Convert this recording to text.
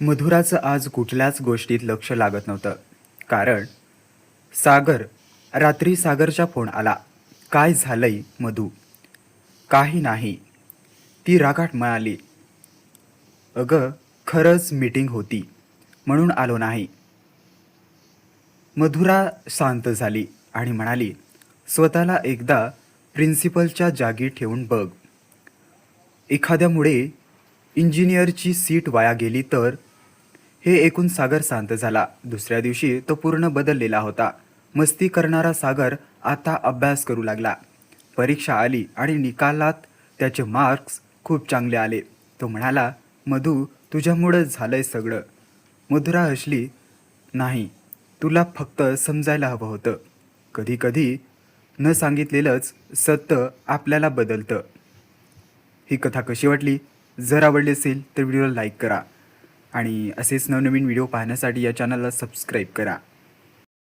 मधुराचं आज कुठल्याच गोष्टीत लक्ष लागत नव्हतं. कारण सागर रात्री सागरचा फोन आला. काय झालंय मधू? काही नाही. ती रागात म्हणाली. अगं खरंच मीटिंग होती म्हणून आलो नाही. मधुरा शांत झाली आणि म्हणाली, स्वतःला एकदा प्रिन्सिपलच्या जागी ठेवून बघ. एखाद्यामुळे इंजिनियरची सीट वाया गेली तर. हे ऐकून सागर शांत झाला. दुसऱ्या दिवशी तो पूर्ण बदललेला होता. मस्ती करणारा सागर आता अभ्यास करू लागला. परीक्षा आली आणि निकालात त्याचे मार्क्स खूप चांगले आले. तो म्हणाला, मधू तुझ्यामुळंच झालंय सगळं. मधुरा हसली. नाही, तुला फक्त समजायला हवं होतं. कधी कधी न सांगितलेलंच सत्य आपल्याला बदलतं. ही कथा कशी वाटली? जर आवडली असेल तर व्हिडिओला लाईक करा आणि असेच नवनवीन व्हिडिओ पाहण्यासाठी या चॅनलला सबस्क्राईब करा.